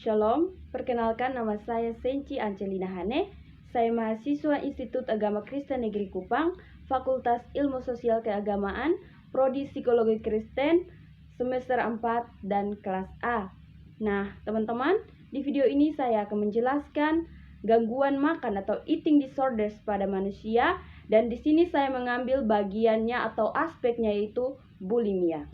Shalom, perkenalkan nama saya Senci Angelina Hane. Saya mahasiswa Institut Agama Kristen Negeri Kupang, Fakultas Ilmu Sosial Keagamaan, Prodi Psikologi Kristen, semester 4 dan kelas A. Nah, teman-teman, di video ini saya akan menjelaskan gangguan makan atau eating disorders pada manusia, dan di sini saya mengambil bagiannya atau aspeknya, yaitu bulimia.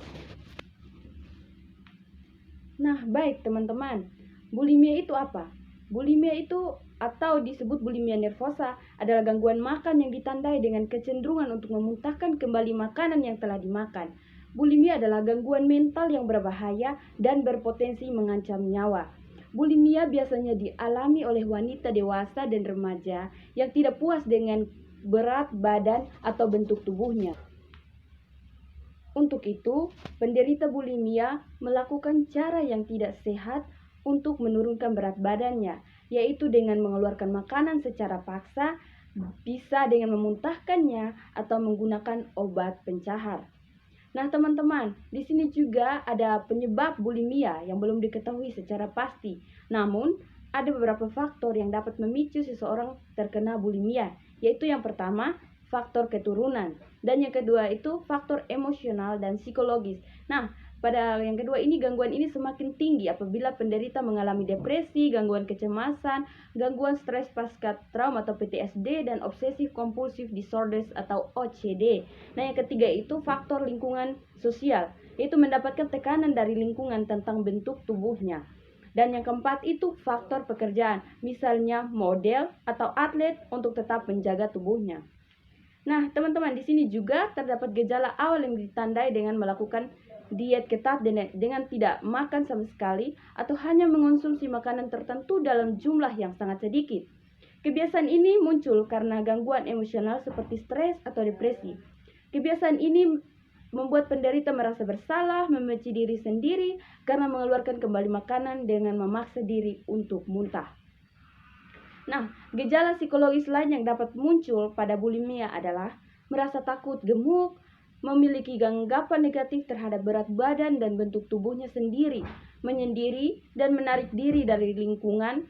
Nah, baik teman-teman. Bulimia itu apa? Bulimia itu atau disebut bulimia nervosa adalah gangguan makan yang ditandai dengan kecenderungan untuk memuntahkan kembali makanan yang telah dimakan. Bulimia adalah gangguan mental yang berbahaya dan berpotensi mengancam nyawa. Bulimia biasanya dialami oleh wanita dewasa dan remaja yang tidak puas dengan berat badan atau bentuk tubuhnya. Untuk itu, penderita bulimia melakukan cara yang tidak sehat untuk menurunkan berat badannya, yaitu dengan mengeluarkan makanan secara paksa, bisa dengan memuntahkannya atau menggunakan obat pencahar. Nah, teman-teman, di sini juga ada penyebab bulimia yang belum diketahui secara pasti. Namun, ada beberapa faktor yang dapat memicu seseorang terkena bulimia, yaitu yang pertama, faktor keturunan, dan yang kedua itu faktor emosional dan psikologis. Nah, pada yang kedua ini, gangguan ini semakin tinggi apabila penderita mengalami depresi, gangguan kecemasan, gangguan stres pasca trauma atau PTSD, dan obsessive compulsive disorders atau OCD. Nah, yang ketiga itu faktor lingkungan sosial, yaitu mendapatkan tekanan dari lingkungan tentang bentuk tubuhnya. Dan yang keempat itu faktor pekerjaan, misalnya model atau atlet untuk tetap menjaga tubuhnya. Nah, teman-teman, di sini juga terdapat gejala awal yang ditandai dengan melakukan diet ketat dengan tidak makan sama sekali atau hanya mengonsumsi makanan tertentu dalam jumlah yang sangat sedikit. Kebiasaan ini muncul karena gangguan emosional seperti stres atau depresi. Kebiasaan ini membuat penderita merasa bersalah, membenci diri sendiri karena mengeluarkan kembali makanan dengan memaksa diri untuk muntah. Nah, gejala psikologis lain yang dapat muncul pada bulimia adalah merasa takut, gemuk, memiliki anggapan negatif terhadap berat badan dan bentuk tubuhnya sendiri, menyendiri dan menarik diri dari lingkungan,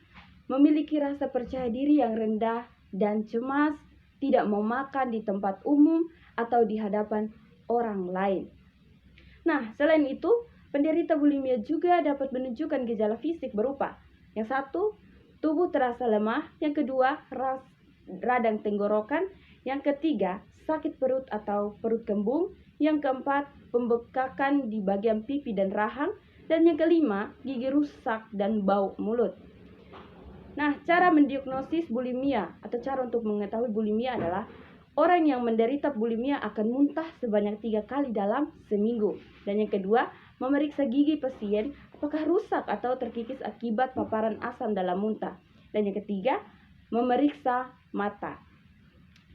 memiliki rasa percaya diri yang rendah dan cemas, tidak mau makan di tempat umum atau di hadapan orang lain. Nah, selain itu, penderita bulimia juga dapat menunjukkan gejala fisik berupa yang satu, tubuh terasa lemah, yang kedua, radang tenggorokan, yang ketiga, sakit perut atau perut kembung, yang keempat, pembekakan di bagian pipi dan rahang, dan yang kelima, gigi rusak dan bau mulut. Nah, cara mendiagnosis bulimia atau cara untuk mengetahui bulimia adalah orang yang menderita bulimia akan muntah sebanyak 3 kali dalam seminggu. Dan yang kedua, memeriksa gigi pasien apakah rusak atau terkikis akibat paparan asam dalam muntah. Dan yang ketiga, memeriksa mata.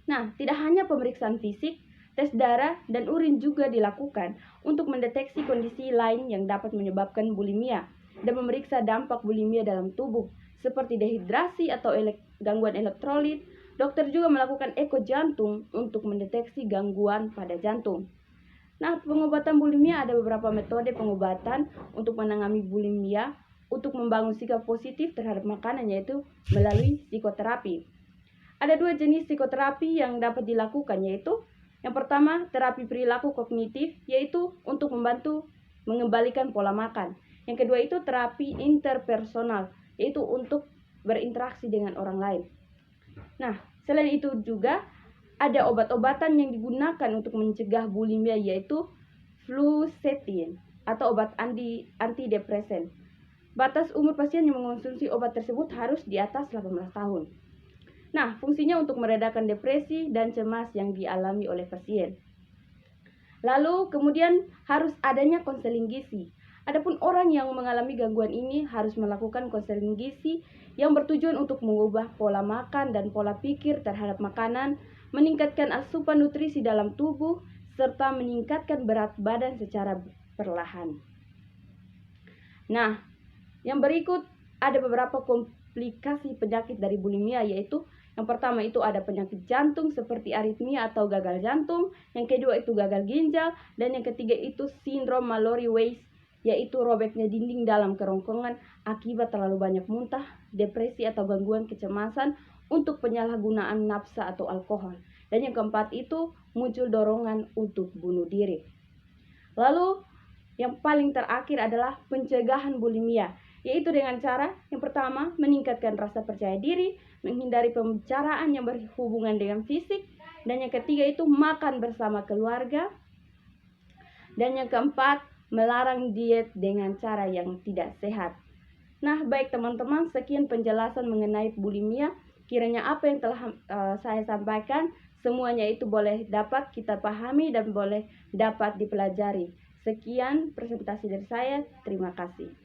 Nah, tidak hanya pemeriksaan fisik, tes darah dan urin juga dilakukan untuk mendeteksi kondisi lain yang dapat menyebabkan bulimia dan memeriksa dampak bulimia dalam tubuh seperti dehidrasi atau gangguan elektrolit. Dokter juga melakukan eko jantung untuk mendeteksi gangguan pada jantung. Nah, pengobatan bulimia ada beberapa metode pengobatan untuk menangani bulimia untuk membangun sikap positif terhadap makanan, yaitu melalui psikoterapi. Ada 2 jenis psikoterapi yang dapat dilakukan, yaitu yang pertama, terapi perilaku kognitif, yaitu untuk membantu mengembalikan pola makan. Yang kedua itu terapi interpersonal, yaitu untuk berinteraksi dengan orang lain. Nah, selain itu juga ada obat-obatan yang digunakan untuk mencegah bulimia, yaitu fluoxetine atau obat antidepresan. Batas umur pasien yang mengonsumsi obat tersebut harus di atas 18 tahun. Nah, fungsinya untuk meredakan depresi dan cemas yang dialami oleh pasien. Lalu kemudian harus adanya konseling gizi. Adapun orang yang mengalami gangguan ini harus melakukan konseling gizi yang bertujuan untuk mengubah pola makan dan pola pikir terhadap makanan, meningkatkan asupan nutrisi dalam tubuh, serta meningkatkan berat badan secara perlahan. Nah, yang berikut ada beberapa komplikasi penyakit dari bulimia, yaitu yang pertama itu ada penyakit jantung seperti aritmia atau gagal jantung, yang kedua itu gagal ginjal, dan yang ketiga itu sindrom Mallory-Weiss yaitu robeknya dinding dalam kerongkongan akibat terlalu banyak muntah, depresi atau gangguan kecemasan untuk penyalahgunaan nafsa atau alkohol. Dan yang keempat itu muncul dorongan untuk bunuh diri. Lalu yang paling terakhir adalah pencegahan bulimia, yaitu dengan cara yang pertama meningkatkan rasa percaya diri, menghindari pembicaraan yang berhubungan dengan fisik, dan yang ketiga itu makan bersama keluarga, dan yang keempat melarang diet dengan cara yang tidak sehat. Nah, baik teman-teman, sekian penjelasan mengenai bulimia. Kiranya apa yang telah saya sampaikan semuanya itu boleh dapat kita pahami dan boleh dapat dipelajari. Sekian presentasi dari saya. Terima kasih.